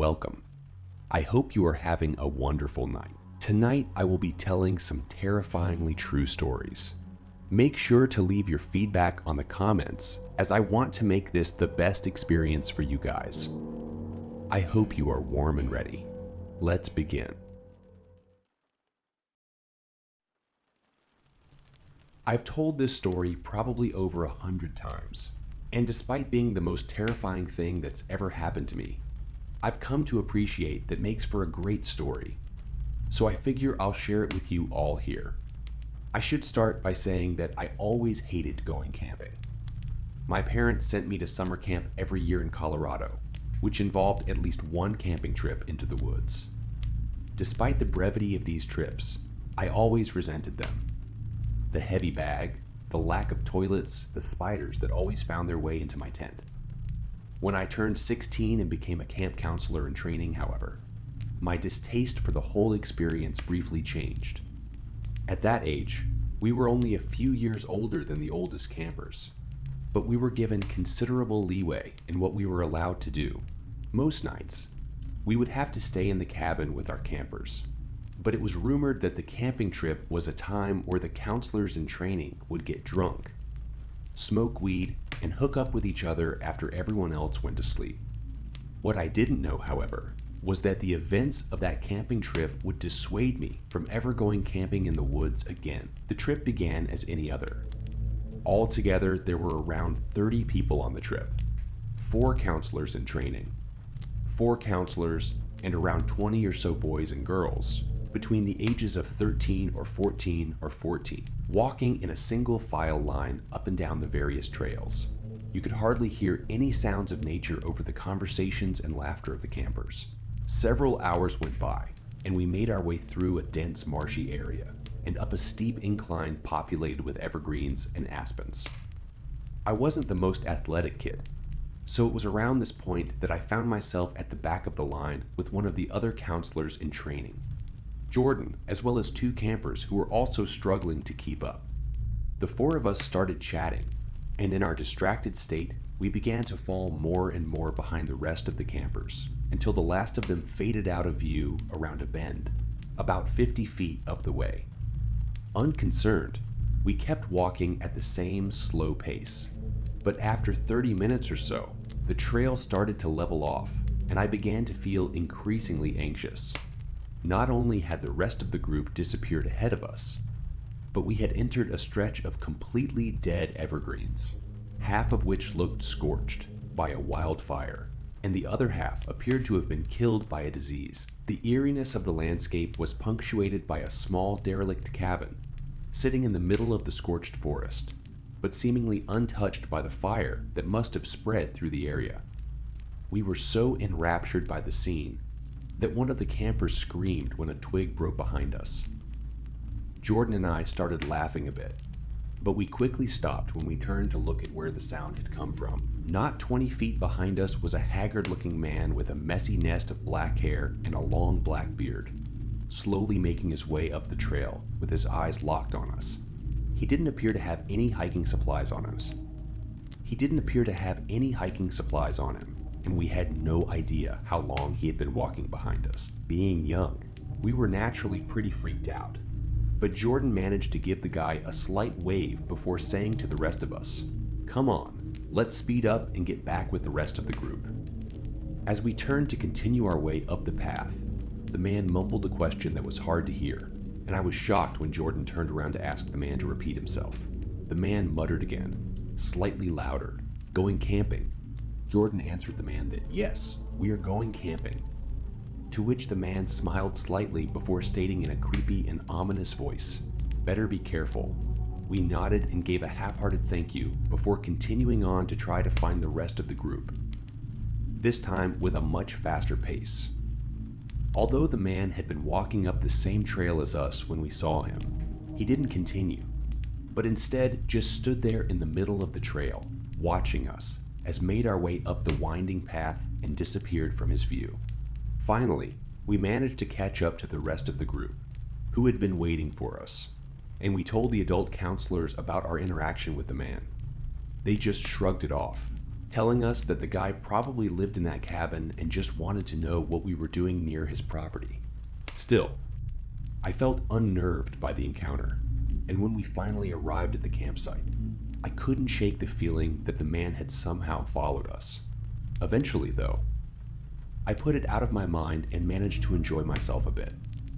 welcome. I hope you are having a wonderful night. Tonight, I will be telling some terrifyingly true stories. Make sure to leave your feedback on the comments, as I want to make this the best experience for you guys. I hope you are warm and ready. Let's begin. I've told this story probably over 100 times, and despite being the most terrifying thing that's ever happened to me, I've come to appreciate that makes for a great story. So I figure I'll share it with you all here. I should start by saying that I always hated going camping. My parents sent me to summer camp every year in Colorado, which involved at least one camping trip into the woods. Despite the brevity of these trips, I always resented them. The heavy bag, the lack of toilets, the spiders that always found their way into my tent. When I turned 16 and became a camp counselor in training, however, my distaste for the whole experience briefly changed. At that age, we were only a few years older than the oldest campers, but we were given considerable leeway in what we were allowed to do. Most nights, we would have to stay in the cabin with our campers, but it was rumored that the camping trip was a time where the counselors in training would get drunk, smoke weed, and hook up with each other after everyone else went to sleep. What I didn't know, however, was that the events of that camping trip would dissuade me from ever going camping in the woods again. The trip began as any other. Altogether, there were around 30 people on the trip, 4 counselors in training, 4 counselors, and around 20 or so boys and girls between the ages of 13 or 14 or 14, walking in a single file line up and down the various trails. You could hardly hear any sounds of nature over the conversations and laughter of the campers. Several hours went by, and we made our way through a dense marshy area and up a steep incline populated with evergreens and aspens. I wasn't the most athletic kid, so it was around this point that I found myself at the back of the line with one of the other counselors in training, Jordan, as well as 2 campers who were also struggling to keep up. The 4 of us started chatting, and in our distracted state, we began to fall more and more behind the rest of the campers, until the last of them faded out of view around a bend, about 50 feet up the way. Unconcerned, we kept walking at the same slow pace, but after 30 minutes or so, the trail started to level off, and I began to feel increasingly anxious. Not only had the rest of the group disappeared ahead of us, but we had entered a stretch of completely dead evergreens, half of which looked scorched by a wildfire, and the other half appeared to have been killed by a disease. The eeriness of the landscape was punctuated by a small derelict cabin, sitting in the middle of the scorched forest, but seemingly untouched by the fire that must have spread through the area. We were so enraptured by the scene that one of the campers screamed when a twig broke behind us. Jordan and I started laughing a bit, but we quickly stopped when we turned to look at where the sound had come from. Not 20 feet behind us was a haggard-looking man with a messy nest of black hair and a long black beard, slowly making his way up the trail with his eyes locked on us. He didn't appear to have any hiking supplies on him. And we had no idea how long he had been walking behind us. Being young, we were naturally pretty freaked out, but Jordan managed to give the guy a slight wave before saying to the rest of us, "Come on, let's speed up and get back with the rest of the group." As we turned to continue our way up the path, the man mumbled a question that was hard to hear, and I was shocked when Jordan turned around to ask the man to repeat himself. The man muttered again, slightly louder, "Going camping." Jordan answered the man that, "Yes, we are going camping." To which the man smiled slightly before stating in a creepy and ominous voice, "Better be careful." We nodded and gave a half-hearted thank you before continuing on to try to find the rest of the group, this time with a much faster pace. Although the man had been walking up the same trail as us when we saw him, he didn't continue, but instead just stood there in the middle of the trail, watching us as made our way up the winding path and disappeared from his view. Finally, we managed to catch up to the rest of the group, who had been waiting for us, and we told the adult counselors about our interaction with the man. They just shrugged it off, telling us that the guy probably lived in that cabin and just wanted to know what we were doing near his property. Still, I felt unnerved by the encounter, and when we finally arrived at the campsite, I couldn't shake the feeling that the man had somehow followed us. Eventually, though, I put it out of my mind and managed to enjoy myself a bit.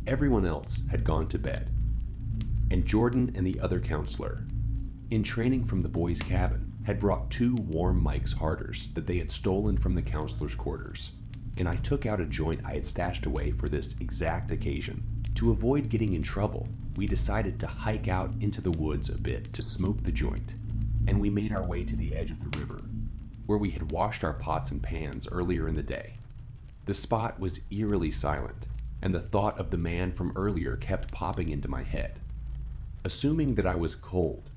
Everyone else had gone to bed, and Jordan and the other counselor, in training from the boys' cabin, had brought 2 warm Mike's Harders that they had stolen from the counselor's quarters, and I took out a joint I had stashed away for this exact occasion. To avoid getting in trouble, we decided to hike out into the woods a bit to smoke the joint, and we made our way to the edge of the river, where we had washed our pots and pans earlier in the day. The spot was eerily silent, and the thought of the man from earlier kept popping into my head. Assuming that I was cold,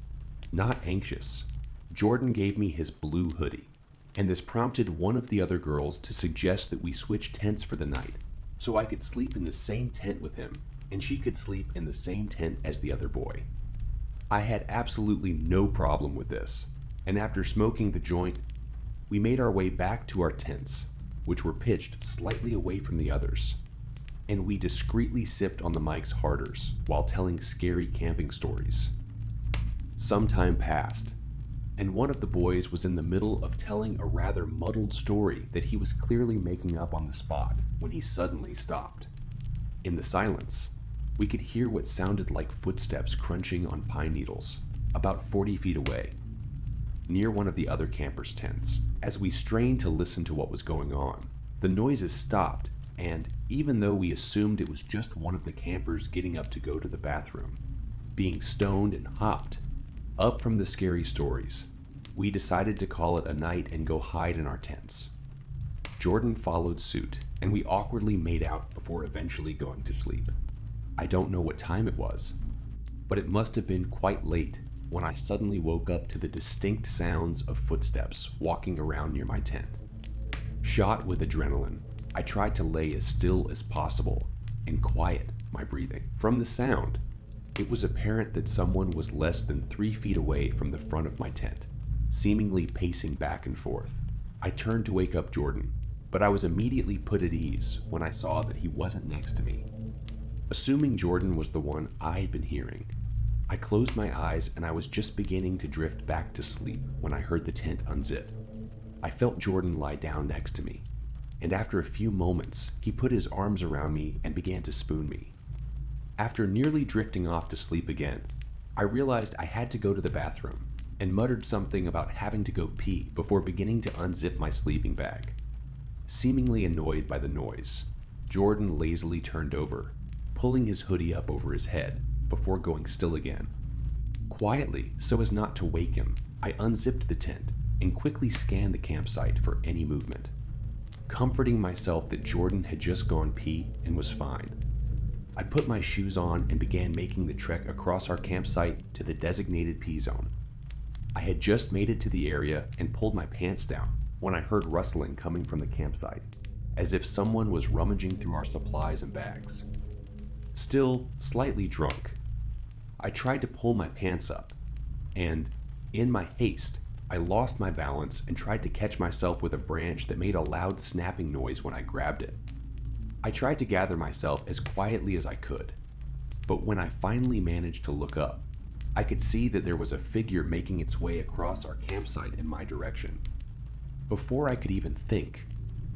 not anxious, Jordan gave me his blue hoodie, and this prompted one of the other girls to suggest that we switch tents for the night, so I could sleep in the same tent with him, and she could sleep in the same tent as the other boy. I had absolutely no problem with this, and after smoking the joint, we made our way back to our tents, which were pitched slightly away from the others, and we discreetly sipped on the Mike's Harders while telling scary camping stories. Some time passed, and one of the boys was in the middle of telling a rather muddled story that he was clearly making up on the spot when he suddenly stopped. In the silence, we could hear what sounded like footsteps crunching on pine needles, about 40 feet away, near one of the other campers' tents. As we strained to listen to what was going on, the noises stopped, and even though we assumed it was just one of the campers getting up to go to the bathroom, being stoned and hopped up from the scary stories, we decided to call it a night and go hide in our tents. Jordan followed suit, and we awkwardly made out before eventually going to sleep. I don't know what time it was, but it must have been quite late when I suddenly woke up to the distinct sounds of footsteps walking around near my tent. Shot with adrenaline, I tried to lay as still as possible and quiet my breathing. From the sound, it was apparent that someone was less than 3 feet away from the front of my tent, seemingly pacing back and forth. I turned to wake up Jordan, but I was immediately put at ease when I saw that he wasn't next to me. Assuming Jordan was the one I had been hearing, I closed my eyes and I was just beginning to drift back to sleep when I heard the tent unzip. I felt Jordan lie down next to me, and after a few moments, he put his arms around me and began to spoon me. After nearly drifting off to sleep again, I realized I had to go to the bathroom and muttered something about having to go pee before beginning to unzip my sleeping bag. Seemingly annoyed by the noise, Jordan lazily turned over, pulling his hoodie up over his head before going still again. Quietly, so as not to wake him, I unzipped the tent and quickly scanned the campsite for any movement, comforting myself that Jordan had just gone pee and was fine. I put my shoes on and began making the trek across our campsite to the designated pee zone. I had just made it to the area and pulled my pants down when I heard rustling coming from the campsite, as if someone was rummaging through our supplies and bags. Still slightly drunk, I tried to pull my pants up, and, in my haste, I lost my balance and tried to catch myself with a branch that made a loud snapping noise when I grabbed it. I tried to gather myself as quietly as I could, but when I finally managed to look up, I could see that there was a figure making its way across our campsite in my direction. Before I could even think,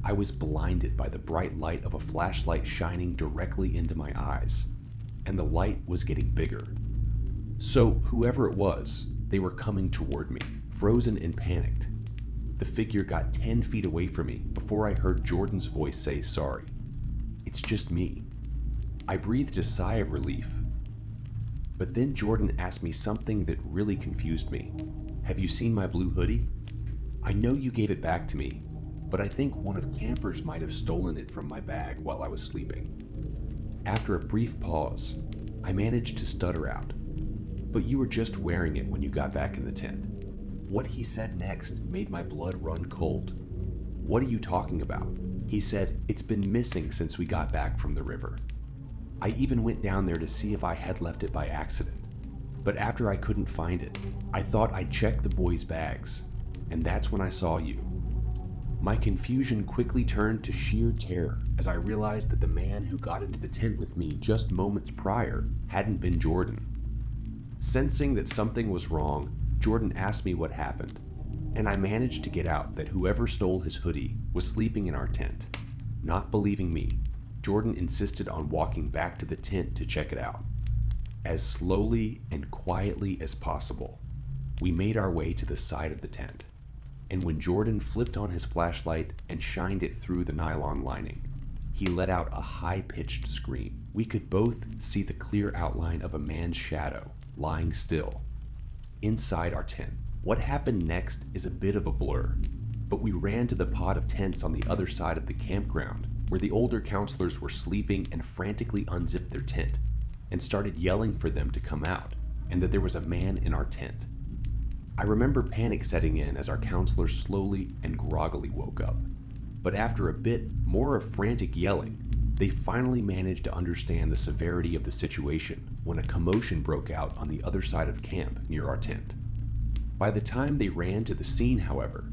I was blinded by the bright light of a flashlight shining directly into my eyes, and the light was getting bigger. So whoever it was, they were coming toward me, frozen and panicked. The figure got 10 feet away from me before I heard Jordan's voice say sorry. It's just me. I breathed a sigh of relief. But then Jordan asked me something that really confused me. Have you seen my blue hoodie? I know you gave it back to me, but I think one of campers might have stolen it from my bag while I was sleeping. After a brief pause, I managed to stutter out, but you were just wearing it when you got back in the tent. What he said next made my blood run cold. What are you talking about? He said, it's been missing since we got back from the river. I even went down there to see if I had left it by accident, but after I couldn't find it, I thought I'd check the boys' bags, and that's when I saw you. My confusion quickly turned to sheer terror as I realized that the man who got into the tent with me just moments prior hadn't been Jordan. Sensing that something was wrong, Jordan asked me what happened, and I managed to get out that whoever stole his hoodie was sleeping in our tent. Not believing me, Jordan insisted on walking back to the tent to check it out. As slowly and quietly as possible, we made our way to the side of the tent, and when Jordan flipped on his flashlight and shined it through the nylon lining, he let out a high-pitched scream. We could both see the clear outline of a man's shadow lying still inside our tent. What happened next is a bit of a blur, but we ran to the pod of tents on the other side of the campground where the older counselors were sleeping and frantically unzipped their tent and started yelling for them to come out and that there was a man in our tent. I remember panic setting in as our counselors slowly and groggily woke up, but after a bit more of frantic yelling, they finally managed to understand the severity of the situation when a commotion broke out on the other side of camp near our tent. By the time they ran to the scene, however,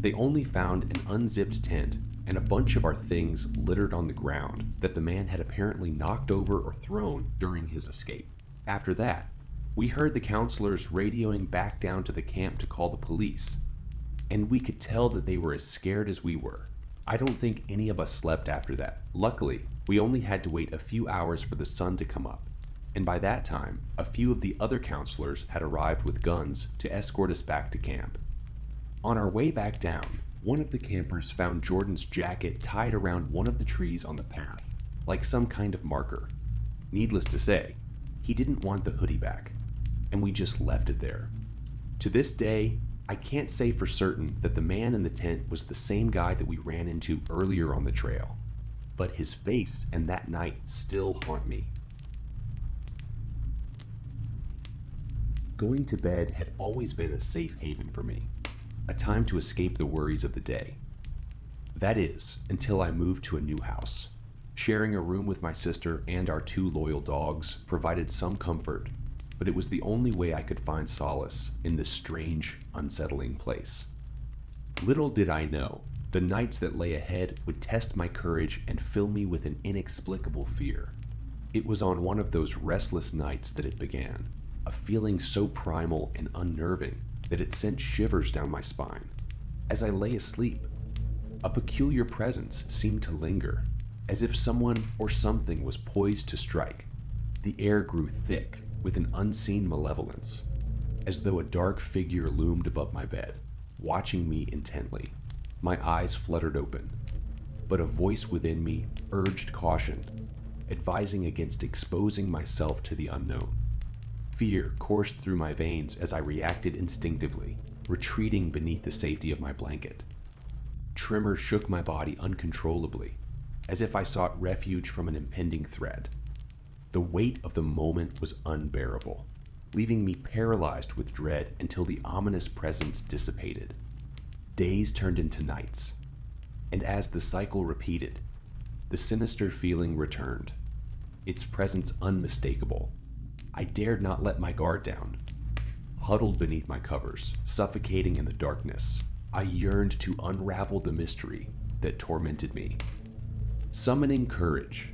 they only found an unzipped tent and a bunch of our things littered on the ground that the man had apparently knocked over or thrown during his escape. After that, we heard the counselors radioing back down to the camp to call the police, and we could tell that they were as scared as we were. I don't think any of us slept after that. Luckily, we only had to wait a few hours for the sun to come up, and by that time, a few of the other counselors had arrived with guns to escort us back to camp. On our way back down, one of the campers found Jordan's jacket tied around one of the trees on the path, like some kind of marker. Needless to say, he didn't want the hoodie back, and we just left it there. To this day, I can't say for certain that the man in the tent was the same guy that we ran into earlier on the trail, but his face and that night still haunt me. Going to bed had always been a safe haven for me, a time to escape the worries of the day. That is, until I moved to a new house. Sharing a room with my sister and our 2 loyal dogs provided some comfort, but it was the only way I could find solace in this strange, unsettling place. Little did I know, the nights that lay ahead would test my courage and fill me with an inexplicable fear. It was on one of those restless nights that it began, a feeling so primal and unnerving that it sent shivers down my spine. As I lay asleep, a peculiar presence seemed to linger, as if someone or something was poised to strike. The air grew thick with an unseen malevolence, as though a dark figure loomed above my bed, watching me intently. My eyes fluttered open, but a voice within me urged caution, advising against exposing myself to the unknown. Fear coursed through my veins as I reacted instinctively, retreating beneath the safety of my blanket. Tremors shook my body uncontrollably, as if I sought refuge from an impending threat. The weight of the moment was unbearable, leaving me paralyzed with dread until the ominous presence dissipated. Days turned into nights, and as the cycle repeated, the sinister feeling returned, its presence unmistakable. I dared not let my guard down. Huddled beneath my covers, suffocating in the darkness, I yearned to unravel the mystery that tormented me. Summoning courage,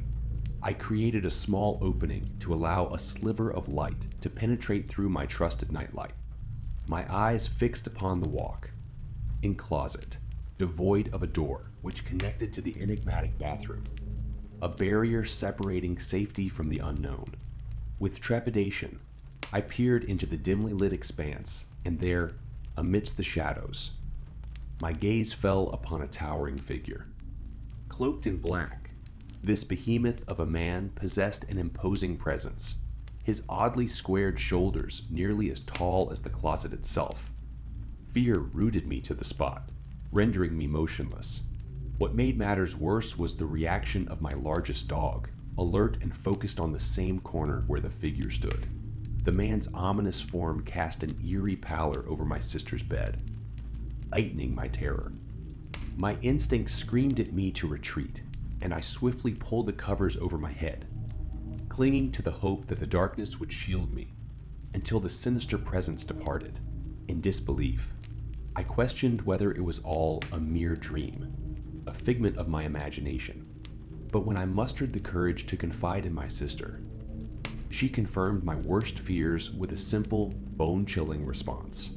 I created a small opening to allow a sliver of light to penetrate through my trusted nightlight. My eyes fixed upon the walk, in closet, devoid of a door which connected to the enigmatic bathroom, a barrier separating safety from the unknown. With trepidation, I peered into the dimly lit expanse, and there, amidst the shadows, my gaze fell upon a towering figure. Cloaked in black, this behemoth of a man possessed an imposing presence, his oddly squared shoulders nearly as tall as the closet itself. Fear rooted me to the spot, rendering me motionless. What made matters worse was the reaction of my largest dog, alert and focused on the same corner where the figure stood. The man's ominous form cast an eerie pallor over my sister's bed, heightening my terror. My instincts screamed at me to retreat, and I swiftly pulled the covers over my head, clinging to the hope that the darkness would shield me until the sinister presence departed. In disbelief, I questioned whether it was all a mere dream, a figment of my imagination. But when I mustered the courage to confide in my sister, she confirmed my worst fears with a simple, bone-chilling response.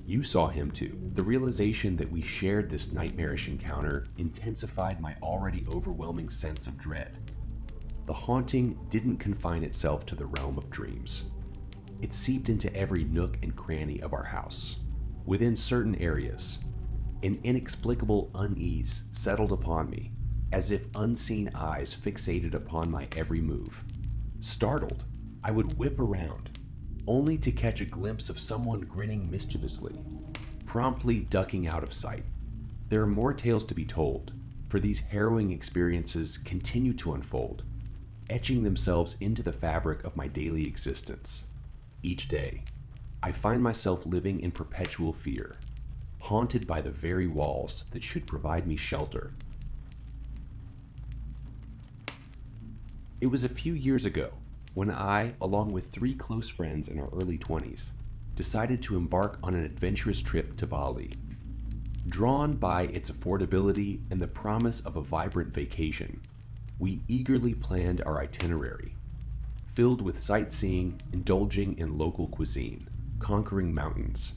You saw him too. The realization that we shared this nightmarish encounter intensified my already overwhelming sense of dread. The haunting didn't confine itself to the realm of dreams. It seeped into every nook and cranny of our house. Within certain areas, an inexplicable unease settled upon me, as if unseen eyes fixated upon my every move. Startled, I would whip around, only to catch a glimpse of someone grinning mischievously, promptly ducking out of sight. There are more tales to be told, for these harrowing experiences continue to unfold, etching themselves into the fabric of my daily existence. Each day, I find myself living in perpetual fear, haunted by the very walls that should provide me shelter. It was a few years ago when I, along with 3 close friends in our early 20s, decided to embark on an adventurous trip to Bali. Drawn by its affordability and the promise of a vibrant vacation, we eagerly planned our itinerary, filled with sightseeing, indulging in local cuisine, conquering mountains,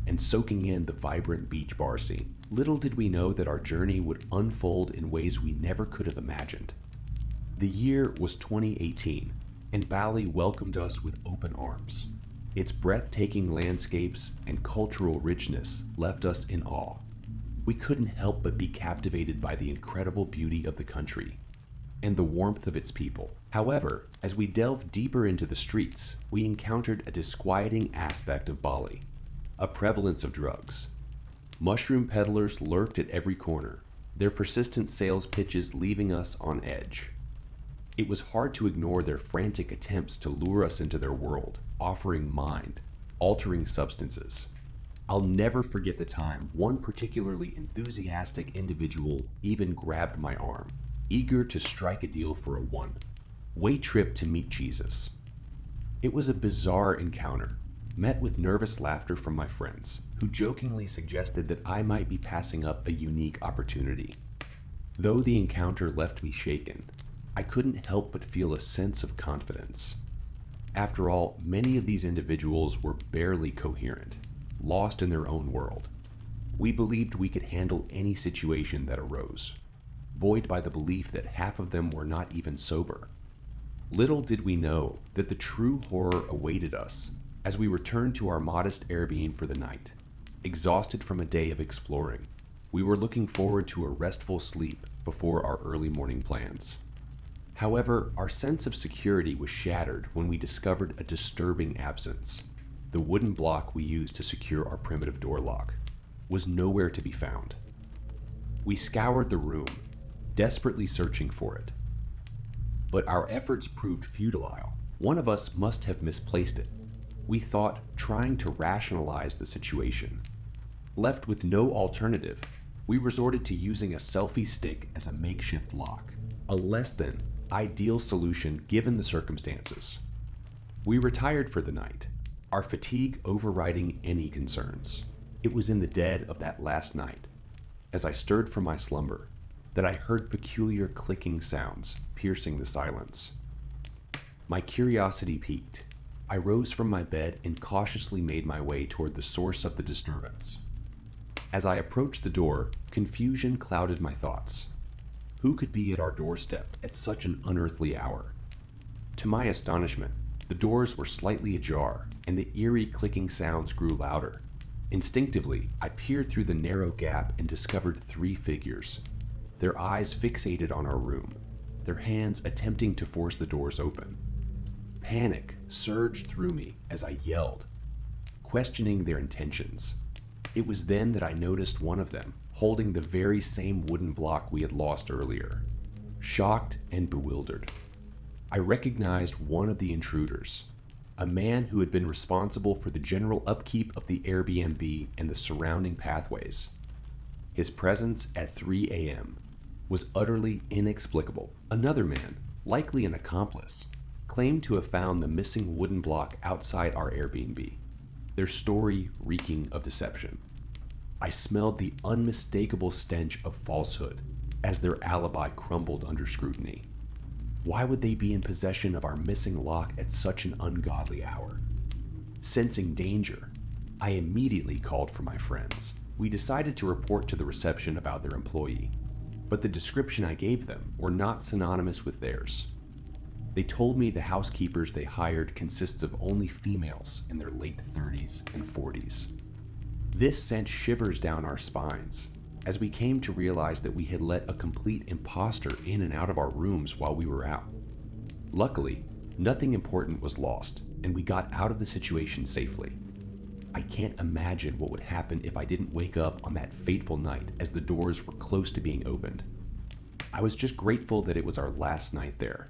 and soaking in the vibrant beach bar scene. Little did we know that our journey would unfold in ways we never could have imagined. The year was 2018, and Bali welcomed us with open arms. Its breathtaking landscapes and cultural richness left us in awe. We couldn't help but be captivated by the incredible beauty of the country and the warmth of its people. However, as we delved deeper into the streets, we encountered a disquieting aspect of Bali, a prevalence of drugs. Mushroom peddlers lurked at every corner, their persistent sales pitches leaving us on edge. It was hard to ignore their frantic attempts to lure us into their world, offering mind-altering substances. I'll never forget the time one particularly enthusiastic individual even grabbed my arm, eager to strike a deal for a one-way trip to meet Jesus. It was a bizarre encounter, met with nervous laughter from my friends, who jokingly suggested that I might be passing up a unique opportunity. Though the encounter left me shaken, I couldn't help but feel a sense of confidence. After all, many of these individuals were barely coherent, lost in their own world. We believed we could handle any situation that arose, buoyed by the belief that half of them were not even sober. Little did we know that the true horror awaited us as we returned to our modest Airbnb for the night. Exhausted from a day of exploring, we were looking forward to a restful sleep before our early morning plans. However, our sense of security was shattered when we discovered a disturbing absence. The wooden block we used to secure our primitive door lock was nowhere to be found. We scoured the room, desperately searching for it. But our efforts proved futile. One of us must have misplaced it, we thought, trying to rationalize the situation. Left with no alternative, we resorted to using a selfie stick as a makeshift lock, a less than ideal solution given the circumstances. We retired for the night, our fatigue overriding any concerns. It was in the dead of that last night, as I stirred from my slumber, that I heard peculiar clicking sounds piercing the silence. My curiosity piqued. I rose from my bed and cautiously made my way toward the source of the disturbance. As I approached the door, confusion clouded my thoughts. Who could be at our doorstep at such an unearthly hour? To my astonishment, the doors were slightly ajar, and the eerie clicking sounds grew louder. Instinctively, I peered through the narrow gap and discovered 3 figures, their eyes fixated on our room, their hands attempting to force the doors open. Panic surged through me as I yelled, questioning their intentions. It was then that I noticed one of them, holding the very same wooden block we had lost earlier. Shocked and bewildered, I recognized one of the intruders, a man who had been responsible for the general upkeep of the Airbnb and the surrounding pathways. His presence at 3 a.m. was utterly inexplicable. Another man, likely an accomplice, claimed to have found the missing wooden block outside our Airbnb. their story reeking of deception. I smelled the unmistakable stench of falsehood as their alibi crumbled under scrutiny. Why would they be in possession of our missing lock at such an ungodly hour? Sensing danger, I immediately called for my friends. We decided to report to the reception about their employee, but the description I gave them were not synonymous with theirs. They told me the housekeepers they hired consists of only females in their late 30s and 40s. This sent shivers down our spines as we came to realize that we had let a complete imposter in and out of our rooms while we were out. Luckily, nothing important was lost, and we got out of the situation safely. I can't imagine what would happen if I didn't wake up on that fateful night as the doors were close to being opened. I was just grateful that it was our last night there,